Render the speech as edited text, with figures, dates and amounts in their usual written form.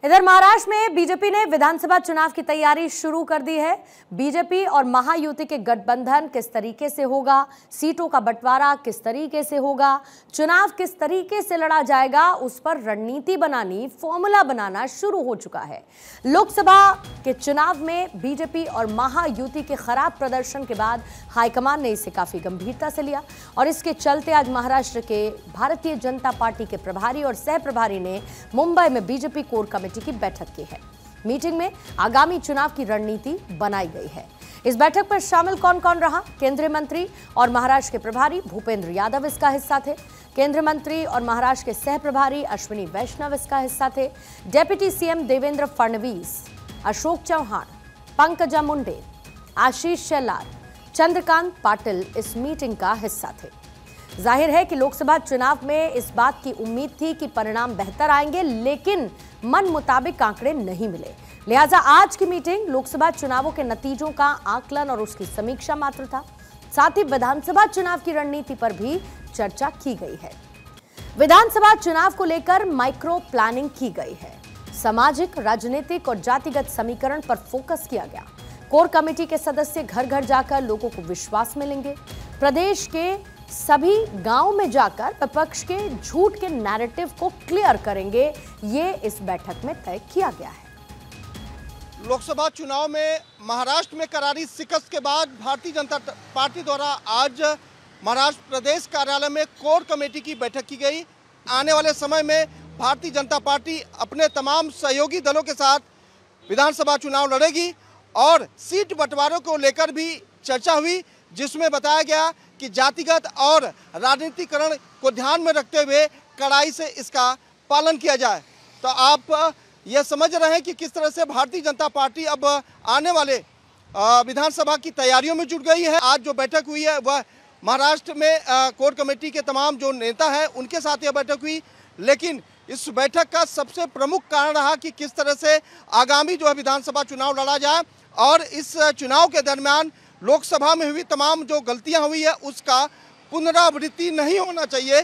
इधर महाराष्ट्र में बीजेपी ने विधानसभा चुनाव की तैयारी शुरू कर दी है। बीजेपी और महायुति के गठबंधन किस तरीके से होगा, सीटों का बंटवारा किस तरीके से होगा, चुनाव किस तरीके से लड़ा जाएगा, उस पर रणनीति बनानी, फॉर्मूला बनाना शुरू हो चुका है। लोकसभा के चुनाव में बीजेपी और महायुति के खराब प्रदर्शन के बाद हाईकमान ने इसे काफी गंभीरता से लिया और इसके चलते आज महाराष्ट्र के भारतीय जनता पार्टी के प्रभारी और सह प्रभारी ने मुंबई में बीजेपी कोर कमेटी की बैठक की है। मीटिंग में आगामी चुनाव की रणनीति बनाई गई है। इस बैठक पर शामिल कौन कौन रहा? केंद्रीय मंत्री और महाराष्ट्र के प्रभारी भूपेंद्र यादव इसका हिस्सा थे। केंद्रीय मंत्री और महाराष्ट्र के सह प्रभारी अश्विनी वैष्णव इसका हिस्सा थे। डेप्यूटी सीएम देवेंद्र फडणवीस, अशोक चौहान, पंकजा मुंडे, आशीष शेलार, चंद्रकांत पाटिल इस मीटिंग का हिस्सा थे। जाहिर है कि लोकसभा चुनाव में इस बात की उम्मीद थी कि परिणाम बेहतर आएंगे, लेकिन मन मुताबिक आंकड़े नहीं मिले। लिहाजा आज की मीटिंग लोकसभा चुनावों के नतीजों का आकलन और उसकी समीक्षा मात्र था। साथ ही विधानसभा चुनाव की रणनीति पर भी चर्चा की गई है। विधानसभा चुनाव को लेकर माइक्रो प्लानिंग की गई है। सामाजिक, राजनीतिक और जातिगत समीकरण पर फोकस किया गया। कोर कमेटी के सदस्य घर घर जाकर लोगों को विश्वास में लेंगे। प्रदेश के सभी गांव में जाकर विपक्ष के झूठ के नैरेटिव को क्लियर करेंगे, ये इस बैठक में तय किया गया है। लोकसभा चुनाव में महाराष्ट्र में करारी शिकस्त के बाद भारतीय जनता पार्टी द्वारा आज महाराष्ट्र प्रदेश कार्यालय में कोर कमेटी की बैठक की गई। आने वाले समय में भारतीय जनता पार्टी अपने तमाम सहयोगी दलों के साथ विधानसभा चुनाव लड़ेगी और सीट बंटवारों को लेकर भी चर्चा हुई, जिसमें बताया गया कि जातिगत और राजनीतिकरण को ध्यान में रखते हुए कड़ाई से इसका पालन किया जाए। तो आप यह समझ रहे हैं कि किस तरह से भारतीय जनता पार्टी अब आने वाले विधानसभा की तैयारियों में जुट गई है। आज जो बैठक हुई है वह महाराष्ट्र में कोर कमेटी के तमाम जो नेता हैं उनके साथ यह बैठक हुई, लेकिन इस बैठक का सबसे प्रमुख कारण रहा कि किस तरह से आगामी जो है विधानसभा चुनाव लड़ा जाए और इस चुनाव के दरमियान लोकसभा में हुई तमाम जो गलतियां हुई है उसका पुनरावृत्ति नहीं होना चाहिए,